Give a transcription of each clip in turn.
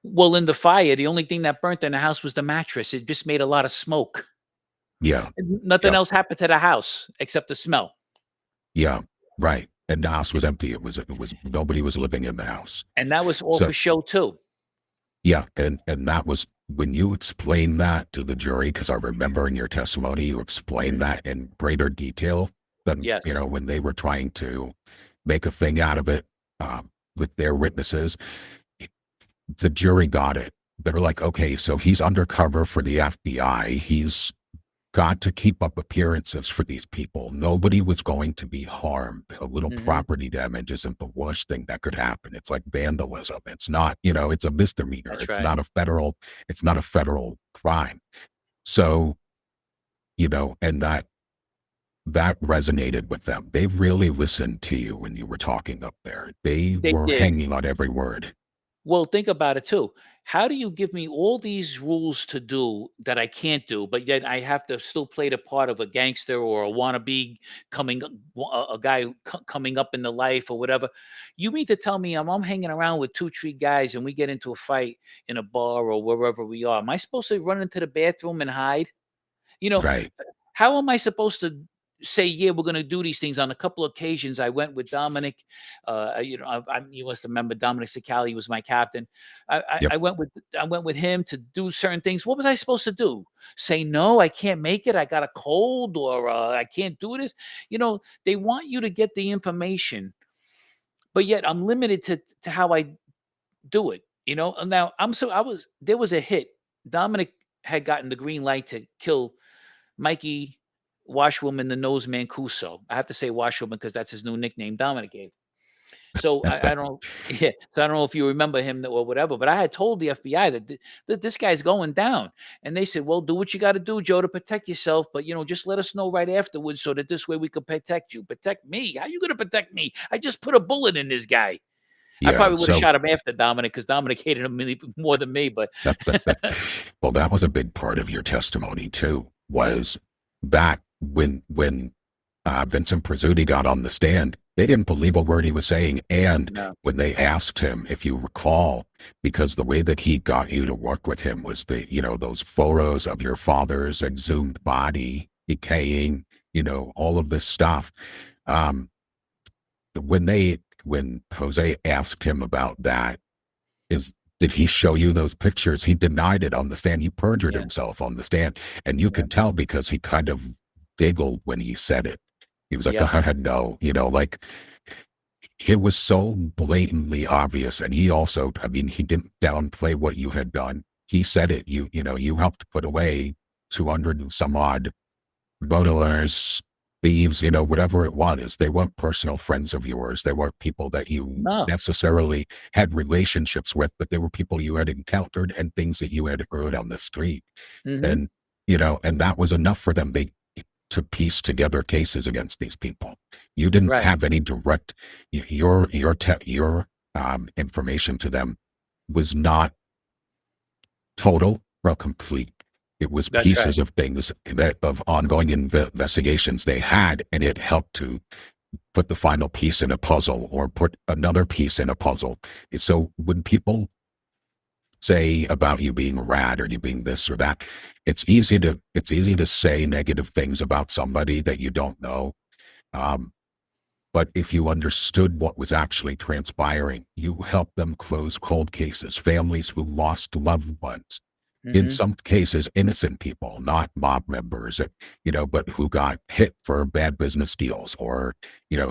Well, in the fire, the only thing that burnt in the house was the mattress. It just made a lot of smoke. Yeah. Nothing Yep. else happened to the house except the smell. Yeah. Right. And the house was empty. It was nobody was living in the house. And that was all So for show too. yeah, and that was when you explained that to the jury, because I remember in your testimony you explained Mhm. that in greater detail than, Yes. when they were trying to make a thing out of it, with their witnesses. The jury got it. They're like, okay, so he's undercover for the FBI. He's got to keep up appearances for these people. Nobody was going to be harmed. A little Mhm. property damage isn't the worst thing that could happen. It's like vandalism. It's not, it's a misdemeanor. That's right. It's not a federal crime. So, and that resonated with them. They really listened to you when you were talking up there. They They were did. hanging on every word. Well, think about it too. How do you give me all these rules to do that I can't do, but yet I have to still play the part of a gangster or a wannabe a guy coming up in the life or whatever? You mean to tell me I'm hanging around with two, three guys and we get into a fight in a bar or wherever we are? Am I supposed to run into the bathroom and hide? You know, Right. how am I supposed to say, "Yeah, we're gonna do these things"? On a couple occasions, I went with Dominic. You must remember Dominick Cicale was my captain. I, I, Yep. I went with I went with him to do certain things. What was I supposed to do? Say no, I can't make it. I got a cold, or I can't do this. They want you to get the information, but yet I'm limited to how I do it. And now I was there was a hit. Dominic had gotten the green light to kill Mikey Washwoman, the Nose Mancuso. I have to say Washwoman because that's his new nickname Dominic gave. So I don't yeah, so I don't know if you remember him or whatever, but I had told the FBI that this guy's going down. And they said, "Well, do what you got to do, Joe, to protect yourself, but just let us know right afterwards so that this way we could protect you." Protect me? How you going to protect me? I just put a bullet in this guy. I Yeah. probably would have So shot him after Dominic because Dominic hated him more than me, but well, that was a big part of your testimony too, was back when Vincent Prizzuti got on the stand, they didn't believe a word he was saying. And no. when they asked him, if you recall, because the way that he got you to work with him was those photos of your father's exhumed body decaying, all of this stuff. Um, when Jose asked him about that, is did he show you those pictures? He denied it on the stand. He perjured Yeah, himself on the stand. And you yeah, could tell because he kind of giggled when he said it. He was like, yeah. no, like it was so blatantly obvious. And he also, I mean, he didn't downplay what you had done. He said it. You helped put away 200 and some odd burglars, thieves, whatever it was. They weren't personal friends of yours. They weren't people that you No. necessarily had relationships with, but they were people you had encountered and things that you had heard on the street. Mhm. And, and that was enough for them. They to piece together cases against these people. You didn't Right. have any direct, your information to them was not total or complete. It was That's right. pieces of things of ongoing investigations they had, and it helped to put the final piece in a puzzle or put another piece in a puzzle. So when people say about you being a rat or you being this or that, it's easy to say negative things about somebody that you don't know. Um, but if you understood what was actually transpiring, you helped them close cold cases, families who lost loved ones, in Mhm. some cases, innocent people, not mob members, but who got hit for bad business deals or,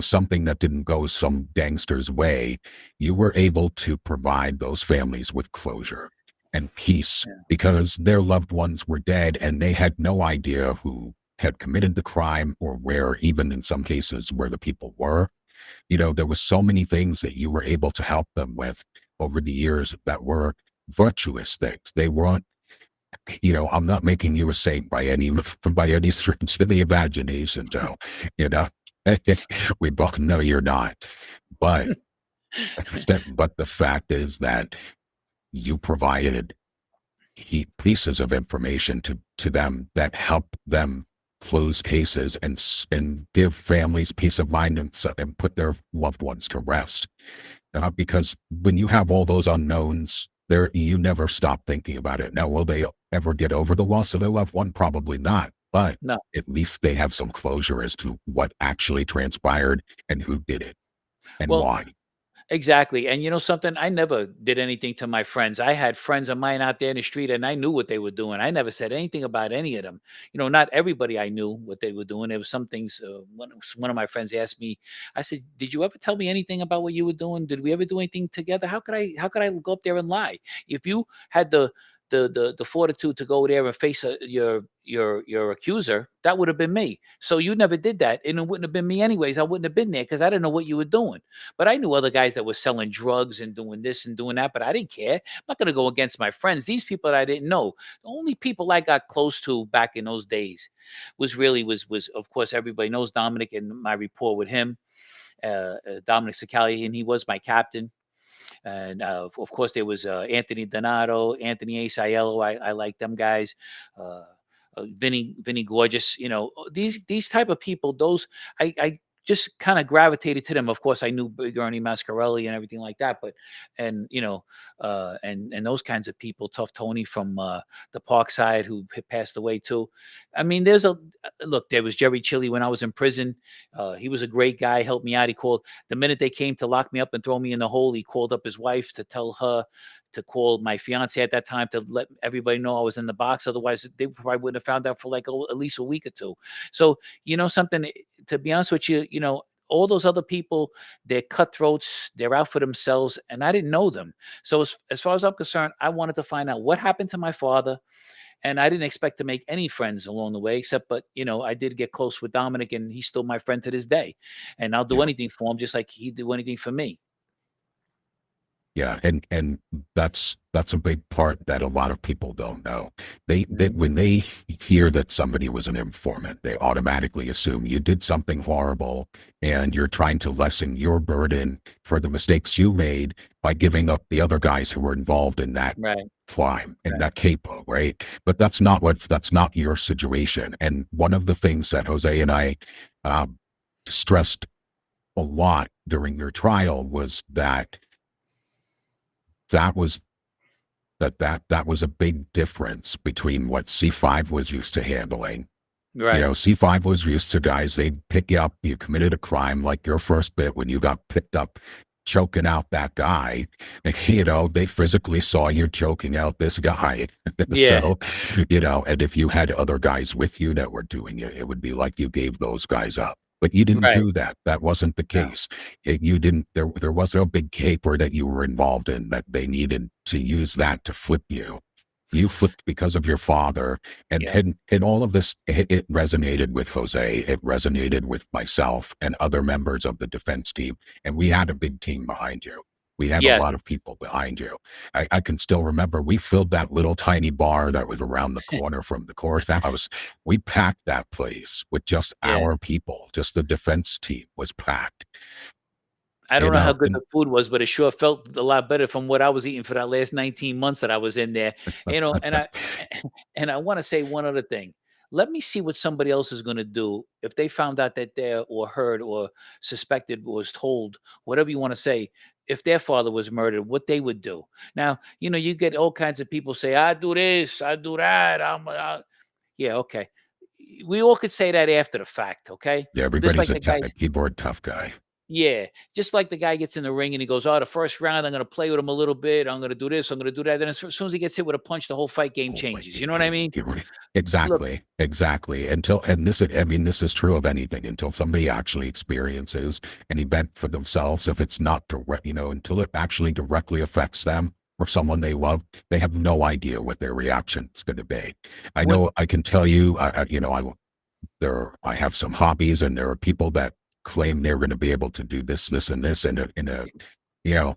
something that didn't go some gangster's way. You were able to provide those families with closure and peace Yeah. because their loved ones were dead and they had no idea who had committed the crime or where, even in some cases, where the people were. There was so many things that you were able to help them with over the years that were virtuous things. They weren't, I'm not making you a saint by any stretch of the imagination, Joe. You know, we both know you're not. But but the fact is that you provided pieces of information to them that help them close cases and give families peace of mind and put their loved ones to rest. Because when you have all those unknowns There, you never stop thinking about it. Now, will they ever get over the loss of their loved one? Probably not. But No. at least they have some closure as to what actually transpired and who did it and Well, why. exactly, and you know something? I never did anything to my friends. I had friends of mine out there in the street, and I knew what they were doing. I never said anything about any of them. You know, not everybody I knew what they were doing. There was some things. One of my friends asked me, I said, "Did you ever tell me anything about what you were doing? Did we ever do anything together? How could I? How could I go up there and lie? If you had the fortitude to go there and face your accuser, that would have been me. So you never did that, and it wouldn't have been me anyways. I wouldn't have been there because I didn't know what you were doing. But I knew other guys that were selling drugs and doing this and doing that, but I didn't care. I'm not going to go against my friends. These people that I didn't know. The only people I got close to back in those days was of course everybody knows Dominic and my rapport with him, Dominick Cicale, and he was my captain. And of course, there was Anthony Donato, Anthony Aiello. I like them guys. Uh, Vinny Gorgeous. You know, these type of people. Those I just kind of gravitated to them. Of course, I knew Big Ernie Mascarelli and everything like that. But and you know, and those kinds of people. Tough Tony from the Park Side who had passed away too. I mean, there's a look. There was Jerry Chili when I was in prison. He was a great guy. Helped me out. He called the minute they came to lock me up and throw me in the hole. He called up his wife to tell her to call my fiance at that time to let everybody know I was in the box. Otherwise, they probably wouldn't have found out for like at least a week or two. So, you know, something to be honest with you, you know, all those other people, they're cutthroats, they're out for themselves, and I didn't know them. So, as far as I'm concerned, I wanted to find out what happened to my father. And I didn't expect to make any friends along the way, except, but you know, I did get close with Dominic, and he's still my friend to this day. And I'll do Yeah. anything for him, just like he'd do anything for me. Yeah, and that's a big part that a lot of people don't know. They when they hear that somebody was an informant, they automatically assume you did something horrible and you're trying to lessen your burden for the mistakes you made by giving up the other guys who were involved in that Right. crime and Right. that capo, right? But that's not your situation. And one of the things that Jose and I um, stressed a lot during your trial was that was that was a big difference between what C5 was used to handling. You Right. know, C5 was used to guys, they'd pick you up, you committed a crime, like your first bit when you got picked up choking out that guy. And, you know, they physically saw you choking out this guy. Yeah. So, you know, and if you had other guys with you that were doing it, it would be like you gave those guys up. But you didn't Right. do that. That wasn't the No. case. You didn't, there wasn't a big caper that you were involved in that they needed to use that to flip you. You flipped because of your father, and Yeah. and all of this, it resonated with Jose. It resonated with myself and other members of the defense team, and we had a big team behind you. We had a Yes. lot of people behind you. I can still remember we filled that little tiny bar that was around the corner from the courthouse. We packed that place with just Yeah. our people. Just the defense team was packed. I You don't know how know, good the food was, but it sure felt a lot better from what I was eating for that last 19 months that I was in there. You know, and I and I want to say one other thing. Let me see what somebody else is going to do if they found out that they're or heard or suspected was told, whatever you want to say, if their father was murdered, what they would do. Now, you know, you get all kinds of people say, I do this, I do that. Yeah, okay. We all could say that after the fact, okay? Just everybody's like the guy. a keyboard tough guy. Yeah, just like the guy gets in the ring and he goes, "Oh, the first round, I'm gonna play with him a little bit. I'm gonna do this. I'm gonna do that." Then as soon as he gets hit with a punch, the whole fight game Oh, like, changes. You know what I mean? Look, exactly, exactly. Until, and this, I mean, this is true of anything until somebody actually experiences an event for themselves. If it's not direct, you know, until it actually directly affects them or someone they love, they have no idea what their reaction is going to be. I when know I can tell you, you know, I have some hobbies, and there are people that claim they're going to be able to do this, and this in a, you know,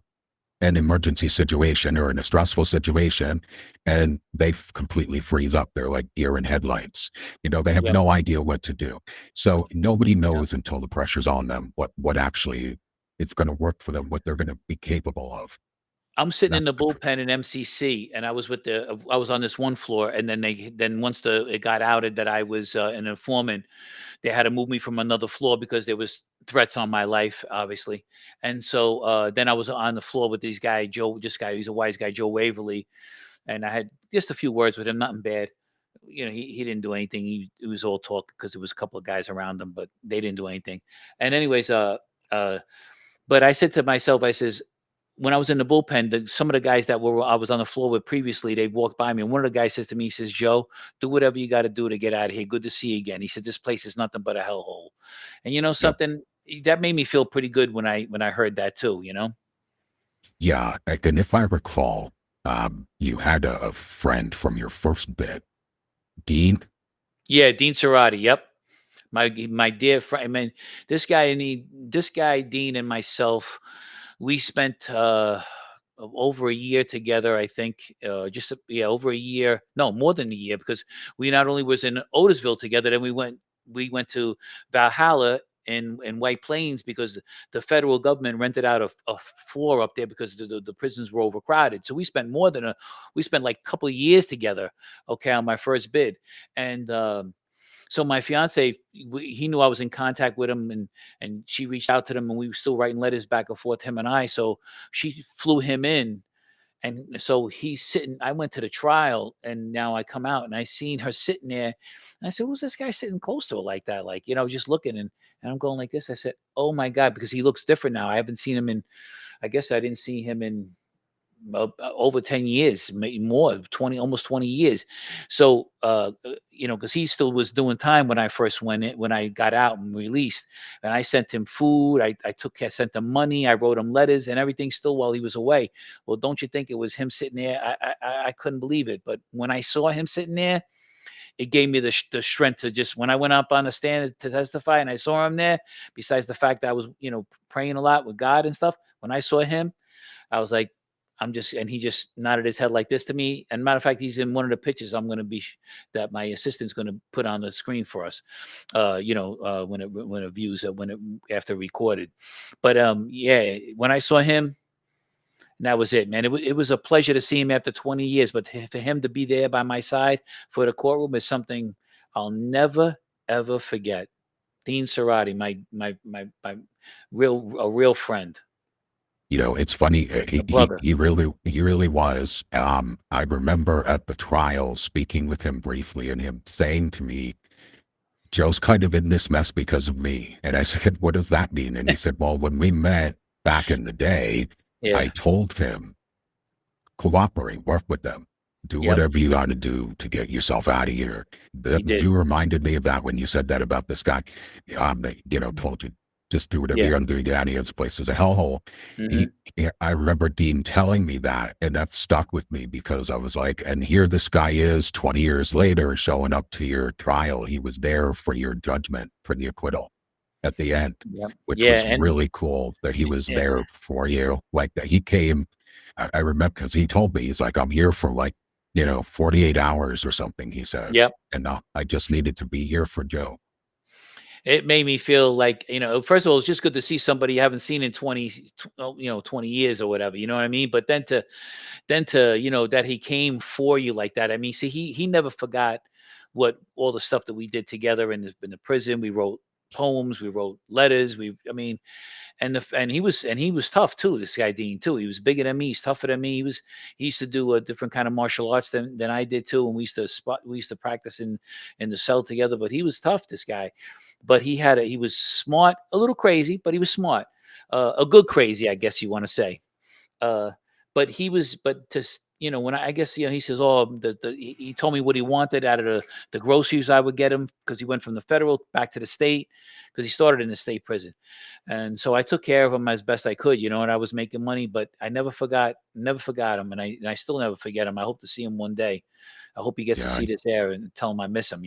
an emergency situation or in a stressful situation, and completely freeze up. They're like deer in headlights. You know, they have Yep, no idea what to do. So nobody yep. knows until the pressure's on them what actually it's going to work for them, what they're going to be capable of. I'm sitting in That's the the tr bullpen in MCC, and I was on this one floor, and then once it got outed that I was an informant, they had to move me from another floor because there was threats on my life, obviously. And so then I was on the floor with this guy, he's a wise guy, Joe Waverly, and I had just a few words with him, nothing bad. He didn't do anything. It was all talk because there was a couple of guys around him, but they didn't do anything. And anyways, uh, but I said to myself, I says, when I was in the bullpen, some of the guys I was on the floor with previously, they walked by me, and one of the guys says to me, he says, "Joe, do whatever you got to do to get out of here. Good to see you again." He said, "This place is nothing but a hellhole," and Yep. something that made me feel pretty good when I heard that too. Yeah, and if I recall, you had a friend from your first bit, Dean? Yeah, Dean Cerati. Yep, my dear friend. I mean, this guy Dean and myself, we spent over a year together. I think over a year. No, more than a year because we not only was in Otisville together, then we went to Valhalla in White Plains because the federal government rented out a floor up there because the prisons were overcrowded. So we spent like a couple of years together. Okay, on my first bid, and so my fiance, he knew I was in contact with him, and she reached out to them, and we were still writing letters back and forth, him and I. So she flew him in, and so he's sitting. I went to the trial, and now I come out, and I seen her sitting there, and I said, "Who's this guy sitting close to her like that?" Like just looking, and I'm going like this. I said, "Oh my god," because he looks different now. I haven't seen him in. I guess I didn't see him in over 10 years, maybe more, 20, almost 20 years. So, because he still was doing time when I first went in, when I got out and released. And I sent him food. I sent him money. I wrote him letters and everything still while he was away. Well, don't you think it was him sitting there? I couldn't believe it. But when I saw him sitting there, it gave me the strength to just, when I went up on the stand to testify and I saw him there, besides the fact that I was, praying a lot with God and stuff, when I saw him, I was like, and he just nodded his head like this to me. And matter of fact, he's in one of the pictures that my assistant's going to put on the screen for us, when it views it, after recorded. But yeah, when I saw him, that was it, man. It was a pleasure to see him after 20 years. But for him to be there by my side for the courtroom is something I'll never, ever forget. Dean Cerati, my real friend, It's funny, a brother. he really was. I remember at the trial speaking with him briefly and him saying to me, "Joe's kind of in this mess because of me." And I said, "What does that mean?" And he said, "Well, when we met back in the day, I Yeah. told him, cooperate, work with them, do Yep. whatever you got to do to get yourself out of here." He did. You reminded me of that when you said that about this guy, that, told you, just do whatever you Yeah. got to do to get out of here. This place is a hellhole. Mhm. I remember Dean telling me that, and that stuck with me because I was like, and here this guy is 20 years later showing up to your trial. He was there for your judgment, for the acquittal at the end, Yep. which Yeah, was and really cool that he was yeah. there for you. Like that he came, I remember because he told me, he's like, "I'm here for like, 48 hours or something," he said. Yep. And I just needed to be here for Joe. It made me feel like, first of all, it's just good to see somebody you haven't seen in 20 years or whatever, you know what I mean? But then to, that he came for you like that. I mean, see, he never forgot what all the stuff that we did together in the prison. We wrote poems, we wrote letters. I mean, and he was tough too. This guy Dean too. He was bigger than me. He's tougher than me. He used to do a different kind of martial arts than I did too. And we used to practice in the cell together. But he was tough. This guy, but he was smart, a little crazy, but he was smart. A good crazy, I guess you want to say. Uh, but when I guess, he says, oh, he told me what he wanted out of the groceries I would get him because he went from the federal back to the state because he started in the state prison. And so I took care of him as best I could, and I was making money, but I never forgot him. And I still never forget him. I hope to see him one day. I hope he gets to Yeah. see this air and tell him I miss him.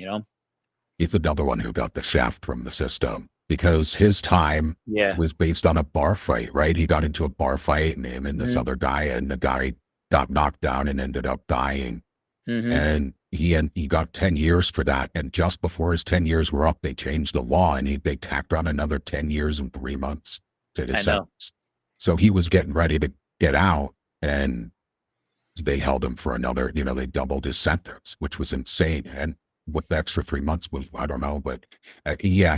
He's another one who got the shaft from the system because his time Yeah. was based on a bar fight, right? He got into a bar fight and him and this Hmm. other guy, and the guy got knocked down and ended up dying. Hmm. And he got 10 years for that. And just before his 10 years were up, they changed the law and they tacked on another 10 years and 3 months to his I know. sentence. So he was getting ready to get out. and they held him for another, they doubled his sentence, which was insane. And what the extra 3 months was, I don't know, but yeah,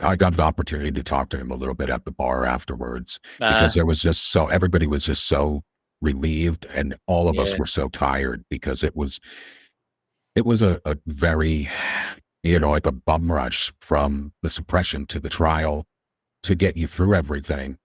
I got the opportunity to talk to him a little bit at the bar afterwards because Uh, there was just everybody was just so relieved, and all of us yeah, were so tired because it was a very, like a bum rush from the suppression to the trial to get you through everything.